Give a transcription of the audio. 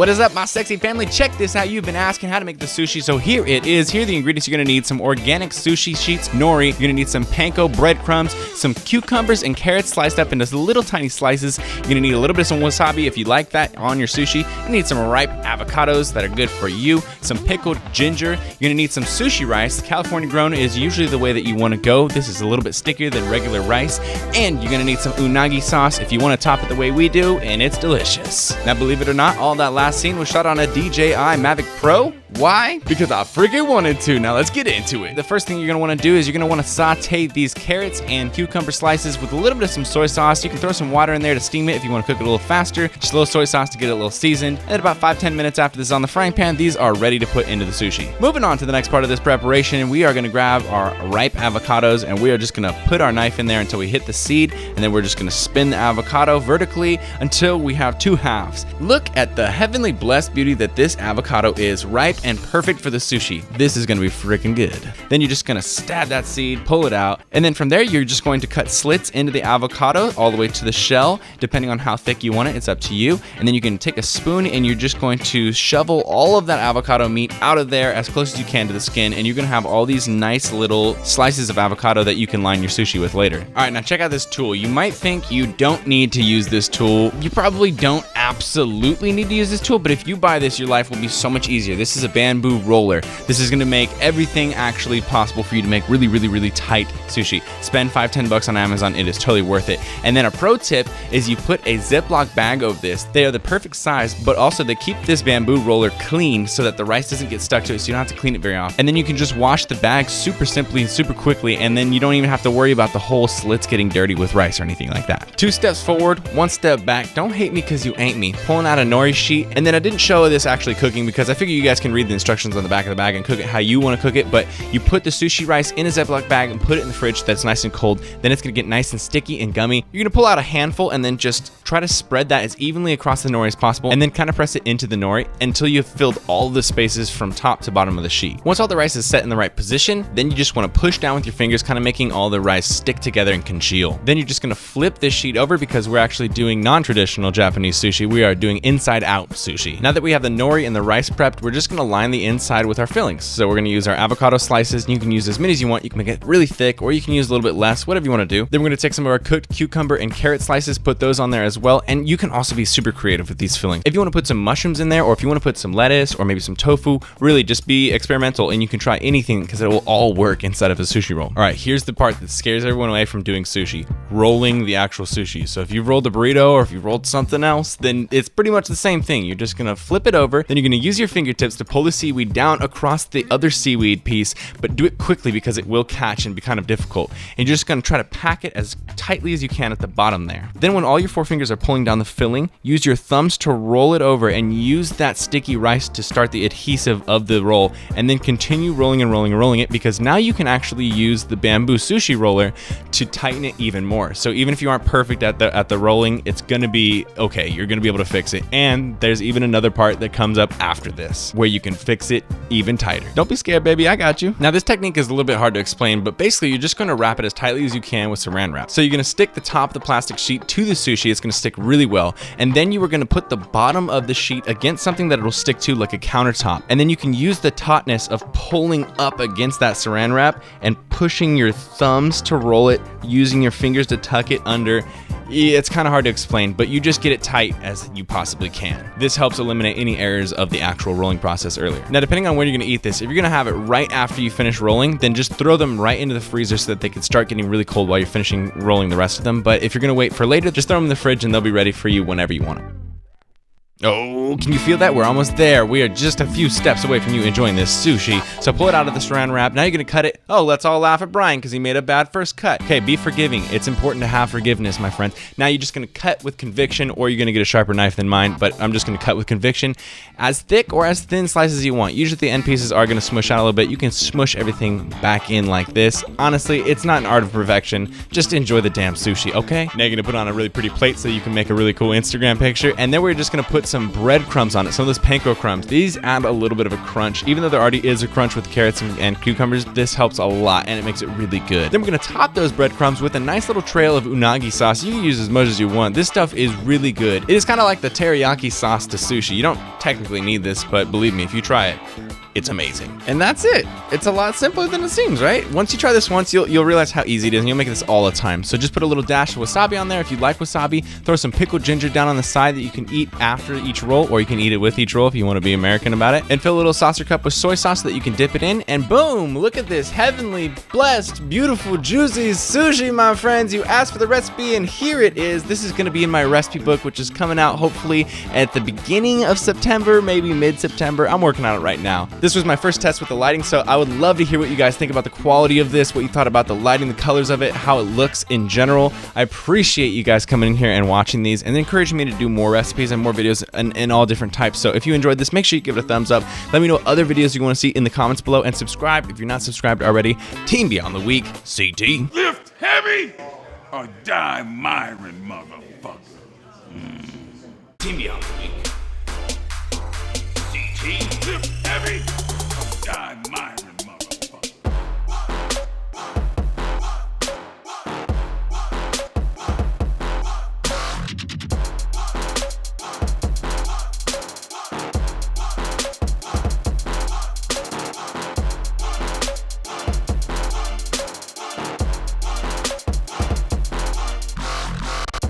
What is up, my sexy family? Check this out. You've been asking how to make the sushi, so here it is. Here are the ingredients you're gonna need: some organic sushi sheets, nori. You're gonna need some panko breadcrumbs, some cucumbers and carrots sliced up into little tiny slices. You're gonna need a little bit of some wasabi if you like that on your sushi. You need some ripe avocados that are good for you, some pickled ginger. You're gonna need some sushi rice. California grown is usually the way that you wanna go. This is a little bit stickier than regular rice. And you're gonna need some unagi sauce if you wanna top it the way we do, and it's delicious. Now, believe it or not, all that last scene was shot on a DJI Mavic Pro. Why? Because I freaking wanted to. Now let's get into it. The first thing you're gonna wanna do is you're gonna wanna saute these carrots and cucumber slices with a little bit of some soy sauce. You can throw some water in there to steam it if you wanna cook it a little faster. Just a little soy sauce to get it a little seasoned. And about 5-10 minutes after this is on the frying pan, these are ready to put into the sushi. Moving on to the next part of this preparation, we are gonna grab our ripe avocados and we are just gonna put our knife in there until we hit the seed, and then we're just gonna spin the avocado vertically until we have 2 halves. Look at the heavenly blessed beauty that this avocado is, ripe and perfect for the sushi. This is gonna be freaking good. Then you're just gonna stab that seed, pull it out, and then from there you're just going to cut slits into the avocado all the way to the shell. Depending on how thick you want it, it's up to you. And then you can take a spoon and you're just going to shovel all of that avocado meat out of there as close as you can to the skin, and you're gonna have all these nice little slices of avocado that you can line your sushi with later. All right, now check out this tool. You might think you don't need to use this tool. You probably don't absolutely need to use this tool, but if you buy this, your life will be so much easier. This is a bamboo roller. This is gonna make everything actually possible for you to make really, really, really tight sushi. Spend $5-10 bucks on Amazon. It is totally worth it. And then a pro tip is you put a Ziploc bag over this. They are the perfect size, but also they keep this bamboo roller clean so that the rice doesn't get stuck to it, so you don't have to clean it very often. And then you can just wash the bag super simply and super quickly, and then you don't even have to worry about the whole slits getting dirty with rice or anything like that. 2 steps forward, 1 step back. Don't hate me because you ain't me. Pulling out a nori sheet, and then I didn't show this actually cooking because I figure you guys can read the instructions on the back of the bag and cook it how you want to cook it, but you put the sushi rice in a Ziploc bag and put it in the fridge that's nice and cold. Then it's gonna get nice and sticky and gummy. You're gonna pull out a handful and then just try to spread that as evenly across the nori as possible, and then kind of press it into the nori until you've filled all the spaces from top to bottom of the sheet. Once all the rice is set in the right position, then you just want to push down with your fingers, kind of making all the rice stick together and congeal. Then you're just gonna flip this sheet over because we're actually doing non-traditional Japanese sushi. We are doing inside out sushi. Now that we have the nori and the rice prepped, we're just gonna line the inside with our fillings. So we're gonna use our avocado slices, and you can use as many as you want. You can make it really thick, or you can use a little bit less, whatever you want to do. Then we're gonna take some of our cooked cucumber and carrot slices, put those on there as well, and you can also be super creative with these fillings. If you want to put some mushrooms in there, or if you want to put some lettuce or maybe some tofu, really just be experimental, and you can try anything because it will all work inside of a sushi roll. All right, here's the part that scares everyone away from doing sushi: rolling the actual sushi. So if you've rolled a burrito or if you've rolled something else, then it's pretty much the same thing. You're just gonna flip it over, then you're gonna use your fingertips to pull the seaweed down across the other seaweed piece, but do it quickly because it will catch and be kind of difficult. And you're just gonna try to pack it as tightly as you can at the bottom there. Then when all your 4 fingers are pulling down the filling, use your thumbs to roll it over and use that sticky rice to start the adhesive of the roll, and then continue rolling and rolling and rolling it, because now you can actually use the bamboo sushi roller to tighten it even more. So even if you aren't perfect at the rolling, it's gonna be okay. You're gonna be able to fix it. And there's even another part that comes up after this where you can fix it even tighter. Don't be scared, baby, I got you. Now this technique is a little bit hard to explain, but basically you're just gonna wrap it as tightly as you can with saran wrap. So you're gonna stick the top of the plastic sheet to the sushi. It's gonna stick really well. And then you are gonna put the bottom of the sheet against something that it'll stick to, like a countertop. And then you can use the tautness of pulling up against that saran wrap and pushing your thumbs to roll it, using your fingers to tuck it under. It's kind of hard to explain, but you just get it tight as you possibly can. This helps eliminate any errors of the actual rolling process earlier. Now, depending on when you're gonna eat this, if you're gonna have it right after you finish rolling, then just throw them right into the freezer so that they can start getting really cold while you're finishing rolling the rest of them. But if you're gonna wait for later, just throw them in the fridge and they'll be ready for you whenever you want them. Oh, can you feel that? We're almost there. We are just a few steps away from you enjoying this sushi. So pull it out of the saran wrap. Now you're gonna cut it. Oh, let's all laugh at Brian because he made a bad first cut. Okay, be forgiving. It's important to have forgiveness, my friends. Now you're just gonna cut with conviction, or you're gonna get a sharper knife than mine, but I'm just gonna cut with conviction. As thick or as thin slices you want. Usually the end pieces are gonna smush out a little bit. You can smush everything back in like this. Honestly, it's not an art of perfection. Just enjoy the damn sushi, okay? Now you're gonna put on a really pretty plate so you can make a really cool Instagram picture, and then we're just gonna put some breadcrumbs on it, some of those panko crumbs. These add a little bit of a crunch. Even though there already is a crunch with carrots and cucumbers, this helps a lot and it makes it really good. Then we're gonna top those breadcrumbs with a nice little trail of unagi sauce. You can use as much as you want. This stuff is really good. It is kind of like the teriyaki sauce to sushi. You don't technically need this, but believe me, if you try it, it's amazing. And that's it. It's a lot simpler than it seems, right? Once you try this once, you'll realize how easy it is, and you'll make this all the time. So just put a little dash of wasabi on there if you like wasabi. Throw some pickled ginger down on the side that you can eat after each roll, or you can eat it with each roll if you want to be American about it. And fill a little saucer cup with soy sauce so that you can dip it in. And boom! Look at this heavenly, blessed, beautiful, juicy sushi, my friends. You asked for the recipe, and here it is. This is going to be in my recipe book, which is coming out hopefully at the beginning of September, maybe mid-September. I'm working on it right now. This was my first test with the lighting, so I would love to hear what you guys think about the quality of this, what you thought about the lighting, the colors of it, how it looks in general. I appreciate you guys coming in here and watching these and encouraging me to do more recipes and more videos in all different types. So if you enjoyed this, make sure you give it a thumbs up. Let me know what other videos you want to see in the comments below, and subscribe if you're not subscribed already. Team Beyond the Week, CT. Lift heavy or die Myron, motherfucker. Team Beyond the Week.